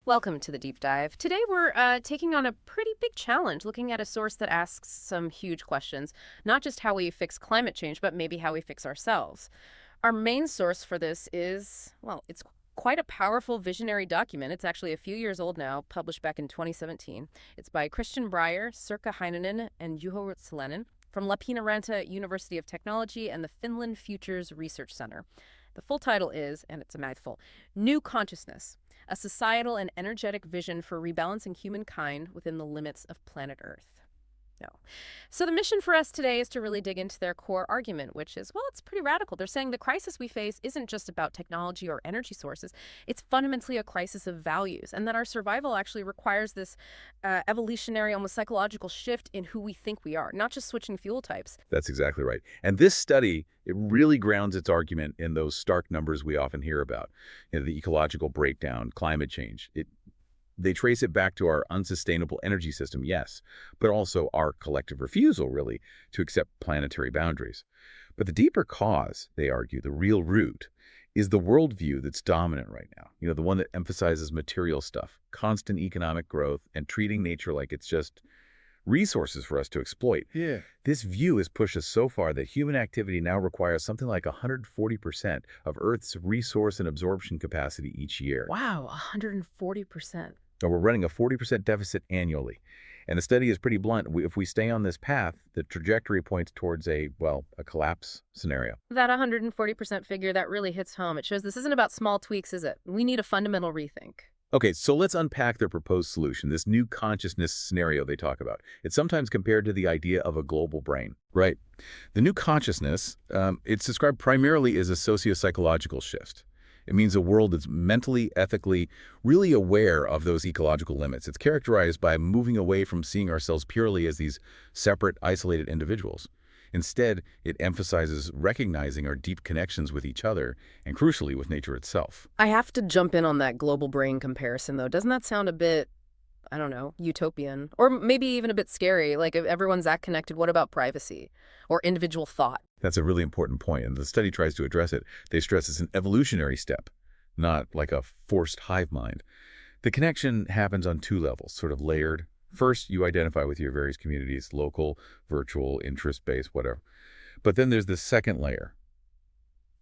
Welcome to the deep dive. Today we're taking on a pretty big challenge, looking at a source that asks some huge questions, not just how we fix climate change, but maybe how we fix ourselves. Our main source for this is, well, it's quite a powerful visionary document. It's actually a few years old now, published back in 2017. It's by Christian Breyer, Sirkka Heinonen, and Juho Ruotsalainen from Lappeenranta University of Technology and the Finland Futures Research Center. The full title is, and it's a mouthful, New Consciousness, a societal and energetic vision for rebalancing humankind within the limits of planet Earth. No. So the mission for us today is to really dig into their core argument, which is, well, it's pretty radical. They're saying the crisis we face isn't just about technology or energy sources. It's fundamentally a crisis of values, and that our survival actually requires this evolutionary, almost psychological shift in who we think we are, not just switching fuel types. That's exactly right. And this study, it really grounds its argument in those stark numbers we often hear about, the ecological breakdown, climate change. They trace it back to our unsustainable energy system, yes, but also our collective refusal, really, to accept planetary boundaries. But the deeper cause, they argue, the real root, is the worldview that's dominant right now. The one that emphasizes material stuff, constant economic growth, and treating nature like it's just resources for us to exploit. Yeah. This view has pushed us so far that human activity now requires something like 140% of Earth's resource and absorption capacity each year. Wow, 140%. So we're running a 40% deficit annually. And the study is pretty blunt. If we stay on this path, the trajectory points towards a collapse scenario. That 140% figure, that really hits home. It shows this isn't about small tweaks, is it? We need a fundamental rethink. Okay, so let's unpack their proposed solution, this new consciousness scenario they talk about. It's sometimes compared to the idea of a global brain. Right. The new consciousness, it's described primarily as a socio-psychological shift. It means a world that's mentally, ethically, really aware of those ecological limits. It's characterized by moving away from seeing ourselves purely as these separate, isolated individuals. Instead, it emphasizes recognizing our deep connections with each other and, crucially, with nature itself. I have to jump in on that global brain comparison, though. Doesn't that sound a bit, I don't know, utopian? Or maybe even a bit scary? Like, if everyone's that connected, what about privacy or individual thought? That's a really important point, and the study tries to address it. They stress it's an evolutionary step, not like a forced hive mind. The connection happens on two levels, sort of layered. First, you identify with your various communities, local, virtual, interest-based, whatever. But then there's this second layer,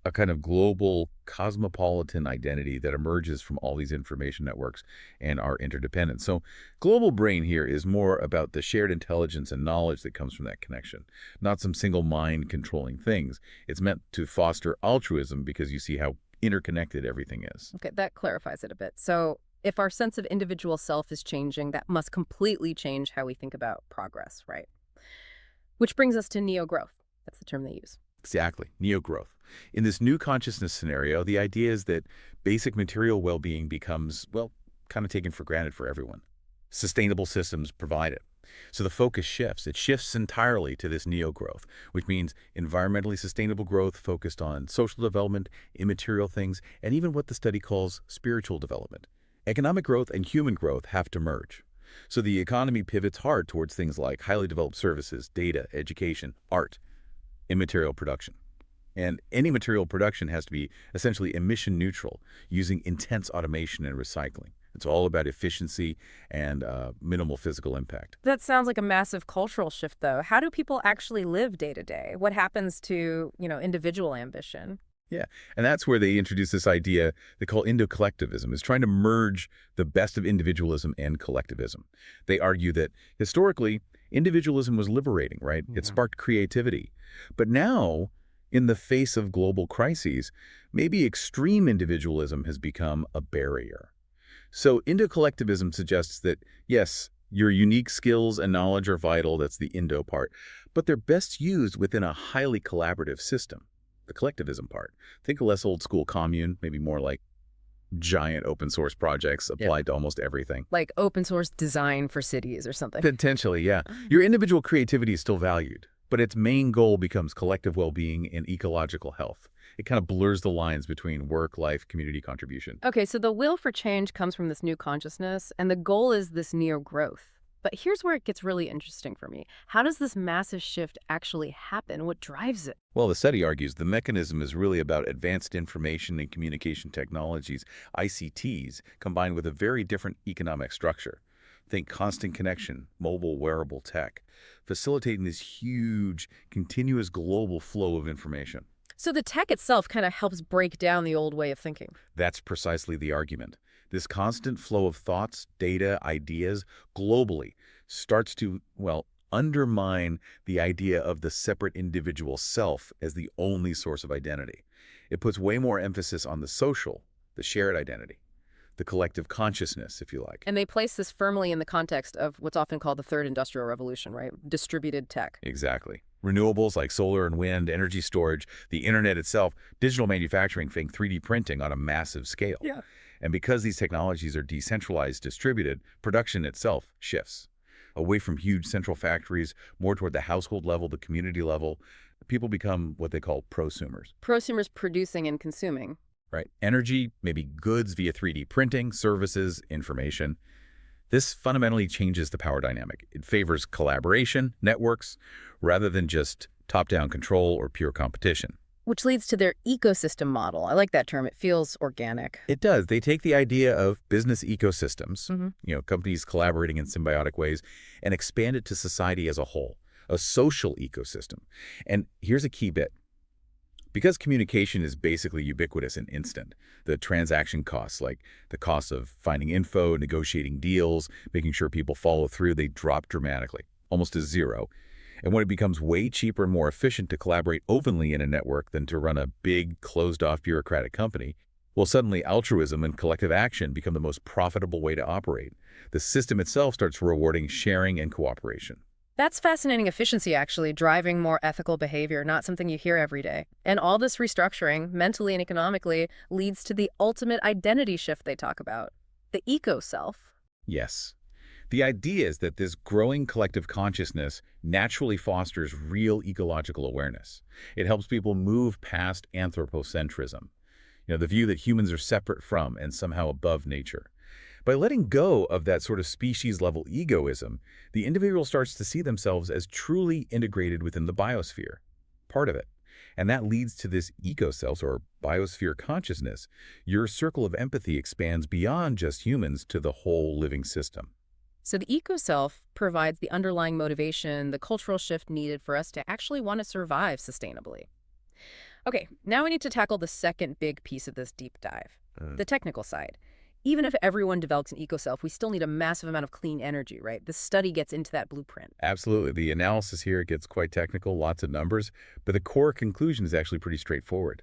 a kind of global, cosmopolitan identity that emerges from all these information networks and our interdependence. So global brain here is more about the shared intelligence and knowledge that comes from that connection, not some single mind controlling things. It's meant to foster altruism because you see how interconnected everything is. Okay, that clarifies it a bit. So if our sense of individual self is changing, that must completely change how we think about progress, right? Which brings us to neo-growth. That's the term they use. Exactly, neo-growth. In this new consciousness scenario, the idea is that basic material well-being becomes, kind of taken for granted for everyone. Sustainable systems provide it. So the focus shifts. It shifts entirely to this neo-growth, which means environmentally sustainable growth focused on social development, immaterial things, and even what the study calls spiritual development. Economic growth and human growth have to merge. So the economy pivots hard towards things like highly developed services, data, education, art, immaterial production. And any material production has to be essentially emission neutral, using intense automation and recycling. It's all about efficiency and minimal physical impact. That sounds like a massive cultural shift, though. How do people actually live day to day? What happens to, individual ambition? Yeah, and that's where they introduce this idea they call Indo-collectivism, is trying to merge the best of individualism and collectivism. They argue that historically, individualism was liberating, right? It sparked creativity. But now, in the face of global crises, maybe extreme individualism has become a barrier. So Indo-collectivism suggests that, yes, your unique skills and knowledge are vital, that's the Indo part, but they're best used within a highly collaborative system, the collectivism part. Think a less old-school commune, maybe more like giant open source projects applied to almost everything. Like open source design for cities or something. Potentially, yeah. Your individual creativity is still valued, but its main goal becomes collective well-being and ecological health. It kind of blurs the lines between work, life, community contribution. Okay, so the will for change comes from this new consciousness, and the goal is this neo-growth. But here's where it gets really interesting for me. How does this massive shift actually happen? What drives it? Well, the study argues the mechanism is really about advanced information and communication technologies, ICTs, combined with a very different economic structure. Think constant connection, mobile wearable tech, facilitating this huge, continuous global flow of information. So the tech itself kind of helps break down the old way of thinking. That's precisely the argument. This constant flow of thoughts, data, ideas, globally, starts to, well, undermine the idea of the separate individual self as the only source of identity. It puts way more emphasis on the social, the shared identity, the collective consciousness, if you like. And they place this firmly in the context of what's often called the third industrial revolution, right? Distributed tech. Exactly. Renewables like solar and wind, energy storage, the internet itself, digital manufacturing, think 3D printing on a massive scale. Yeah. And because these technologies are decentralized, distributed, production itself shifts away from huge central factories, more toward the household level, the community level. People become what they call prosumers. Prosumers producing and consuming. Right? Energy, maybe goods via 3D printing, services, information. This fundamentally changes the power dynamic. It favors collaboration, networks, rather than just top-down control or pure competition. Which leads to their ecosystem model. I like that term. It feels organic. It does. They take the idea of business ecosystems, Mm-hmm. Companies collaborating in symbiotic ways, and expand it to society as a whole, a social ecosystem. And here's a key bit. Because communication is basically ubiquitous and instant, the transaction costs, like the cost of finding info, negotiating deals, making sure people follow through, they drop dramatically, almost to zero. And when it becomes way cheaper and more efficient to collaborate openly in a network than to run a big, closed-off bureaucratic company, well, suddenly altruism and collective action become the most profitable way to operate. The system itself starts rewarding sharing and cooperation. That's fascinating efficiency, actually, driving more ethical behavior, not something you hear every day. And all this restructuring, mentally and economically, leads to the ultimate identity shift they talk about, the eco-self. Yes. The idea is that this growing collective consciousness naturally fosters real ecological awareness. It helps people move past anthropocentrism, the view that humans are separate from and somehow above nature. By letting go of that sort of species-level egoism, the individual starts to see themselves as truly integrated within the biosphere, part of it. And that leads to this eco-self or biosphere consciousness. Your circle of empathy expands beyond just humans to the whole living system. So the eco-self provides the underlying motivation, the cultural shift needed for us to actually want to survive sustainably. Okay, now we need to tackle the second big piece of this deep dive, the technical side. Even if everyone develops an eco-self, we still need a massive amount of clean energy, right? This study gets into that blueprint. Absolutely. The analysis here gets quite technical, lots of numbers, but the core conclusion is actually pretty straightforward.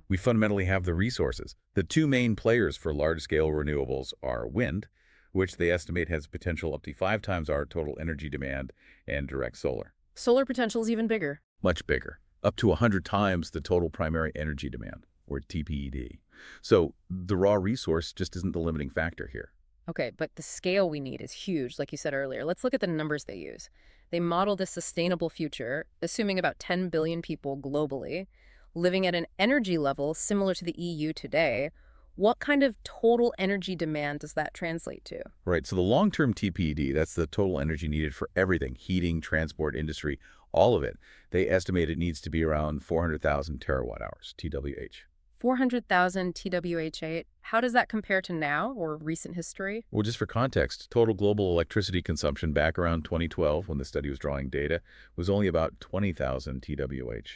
We fundamentally have the resources. The two main players for large-scale renewables are wind, which they estimate has potential up to 5 times our total energy demand, and direct solar. Solar potential is even bigger. Much bigger, up to 100 times the total primary energy demand, or TPED. So the raw resource just isn't the limiting factor here. Okay, but the scale we need is huge, like you said earlier. Let's look at the numbers they use. They model this sustainable future, assuming about 10 billion people globally, living at an energy level similar to the EU today. What kind of total energy demand does that translate to? Right, so the long-term TPED, that's the total energy needed for everything, heating, transport, industry, all of it. They estimate it needs to be around 400,000 terawatt hours, TWH. 400,000 TWH8. How does that compare to now or recent history? Well, just for context, total global electricity consumption back around 2012, when the study was drawing data, was only about 20,000 TWH.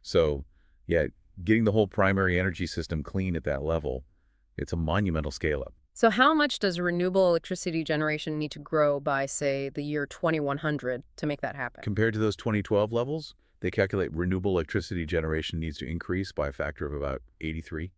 So, yeah, getting the whole primary energy system clean at that level, it's a monumental scale-up. So how much does renewable electricity generation need to grow by, say, the year 2100 to make that happen? Compared to those 2012 levels, they calculate renewable electricity generation needs to increase by a factor of about 83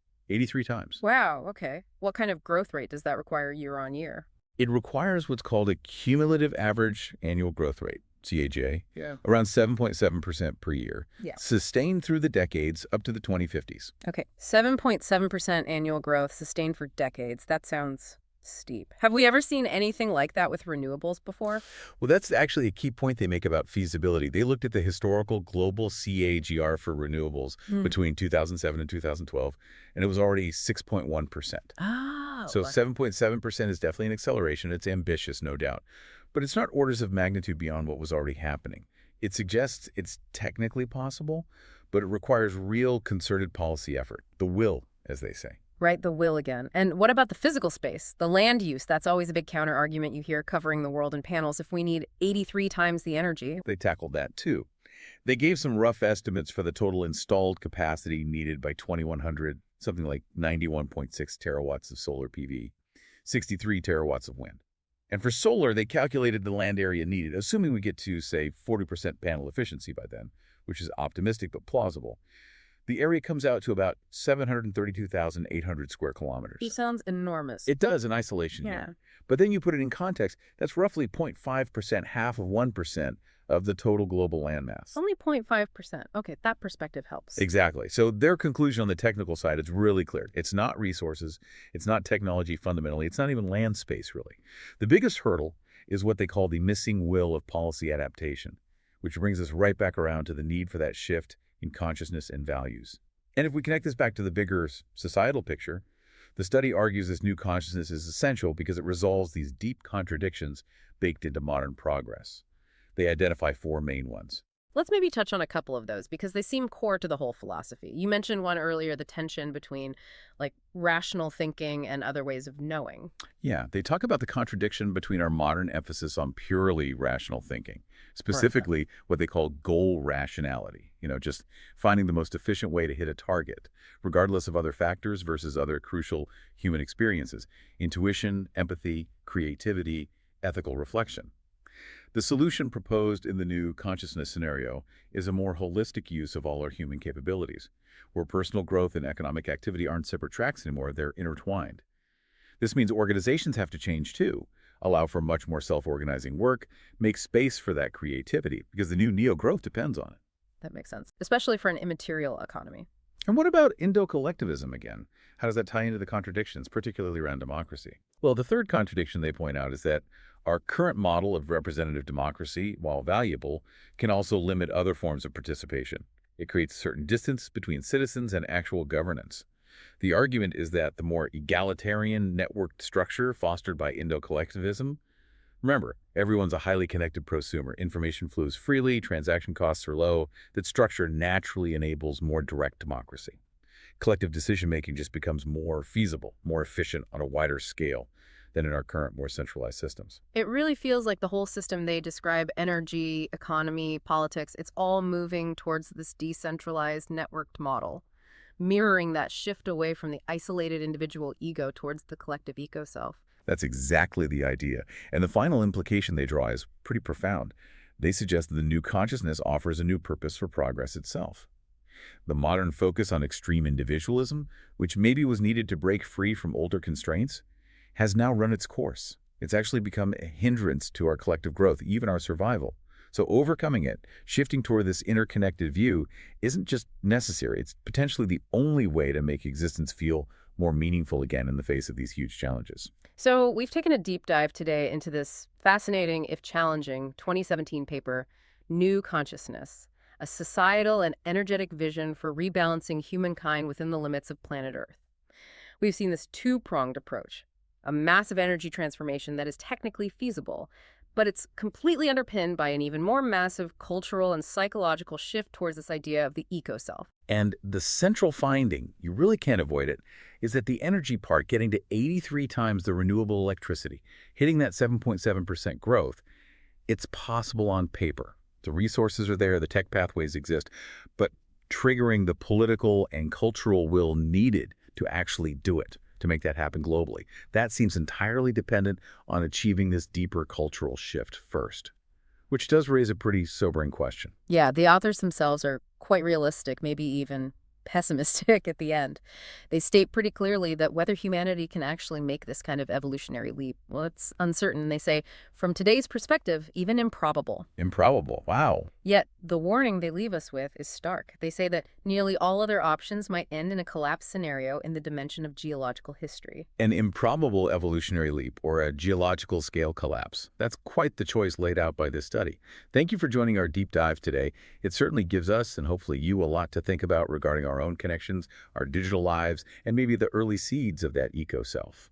times. Wow, okay. What kind of growth rate does that require year on year? It requires what's called a cumulative average annual growth rate, CAGR, Yeah. around 7.7% per year, Yeah. sustained through the decades up to the 2050s. Okay, 7.7% annual growth sustained for decades. That sounds Steep. Have we ever seen anything like that with renewables before? Well, that's actually a key point they make about feasibility. They looked at the historical global CAGR for renewables Hmm. between 2007 and 2012, and it was already 6.1%. So Oh, 7.7% is definitely an acceleration. It's ambitious, no doubt. But it's not orders of magnitude beyond what was already happening. It suggests it's technically possible, but it requires real concerted policy effort, the will, as they say. right, the will again. And what about the physical space, the land use? That's always a big counter argument you hear covering the world in panels. If we need 83 times the energy, They tackled that too. They gave some rough estimates for the total installed capacity needed by 2100, something like 91.6 terawatts of solar PV, 63 terawatts of wind. And for solar, they calculated the land area needed, assuming we get to, say, 40% panel efficiency by then, which is optimistic but plausible. The area comes out to about 732,800 square he kilometers. sounds enormous. It does in isolation, Yeah. yeah. But then you put it in context, that's roughly 0.5%, half of 1% of the total global landmass. Only 0.5%. Okay, that perspective helps. Exactly. So their conclusion on the technical side is really clear. It's not resources. It's not technology fundamentally. It's not even land space, really. The biggest hurdle is what they call the missing will of policy adaptation, which brings us right back around to the need for that shift in consciousness and values. And if we connect this back to the bigger societal picture, the study argues this new consciousness is essential because it resolves these deep contradictions baked into modern progress. They identify four main ones. Let's maybe touch on a couple of those because they seem core to the whole philosophy. You mentioned one earlier, the tension between like rational thinking and other ways of knowing. Yeah, they talk about the contradiction between our modern emphasis on purely rational thinking, Perfect. specifically what they call goal rationality, just finding the most efficient way to hit a target, regardless of other factors versus other crucial human experiences, intuition, empathy, creativity, ethical reflection. The solution proposed in the new consciousness scenario is a more holistic use of all our human capabilities, where personal growth and economic activity aren't separate tracks anymore, they're intertwined. This means organizations have to change too, allow for much more self-organizing work, make space for that creativity, because the new neo-growth depends on it. That makes sense, especially for an immaterial economy. And what about Indo-collectivism again? How does that tie into the contradictions, particularly around democracy? Well, the third contradiction they point out is that our current model of representative democracy, while valuable, can also limit other forms of participation. It creates a certain distance between citizens and actual governance. The argument is that the more egalitarian networked structure fostered by Indo-collectivism. Remember, everyone's a highly connected prosumer. Information flows freely, transaction costs are low. That structure naturally enables more direct democracy. Collective decision-making just becomes more feasible, more efficient on a wider scale than in our current, more centralized systems. It really feels like the whole system they describe, energy, economy, politics, it's all moving towards this decentralized, networked model, mirroring that shift away from the isolated individual ego towards the collective eco-self. That's exactly the idea. And the final implication they draw is pretty profound. They suggest that the new consciousness offers a new purpose for progress itself. The modern focus on extreme individualism, which maybe was needed to break free from older constraints, has now run its course. It's actually become a hindrance to our collective growth, even our survival. So overcoming it, shifting toward this interconnected view, isn't just necessary. It's potentially the only way to make existence feel more meaningful again in the face of these huge challenges. So we've taken a deep dive today into this fascinating, if challenging, 2017 paper, New Consciousness, a societal and energetic vision for rebalancing humankind within the limits of planet Earth. We've seen this two-pronged approach, a massive energy transformation that is technically feasible, but it's completely underpinned by an even more massive cultural and psychological shift towards this idea of the eco-self. And the central finding, you really can't avoid it, is that the energy part, getting to 83 times the renewable electricity, hitting that 7.7% growth, it's possible on paper. The resources are there, the tech pathways exist, but triggering the political and cultural will needed to actually do it, to make that happen globally, that seems entirely dependent on achieving this deeper cultural shift first, which does raise a pretty sobering question. Yeah, the authors themselves are quite realistic, maybe even pessimistic at the end. They state pretty clearly that whether humanity can actually make this kind of evolutionary leap, well, it's uncertain. They say, from today's perspective, even improbable. Improbable. Wow. Yet, the warning they leave us with is stark. They say that nearly all other options might end in a collapse scenario in the dimension of geological history. An improbable evolutionary leap or a geological scale collapse. That's quite the choice laid out by this study. Thank you for joining our deep dive today. It certainly gives us and hopefully you a lot to think about regarding our own connections, our digital lives, and maybe the early seeds of that eco-self.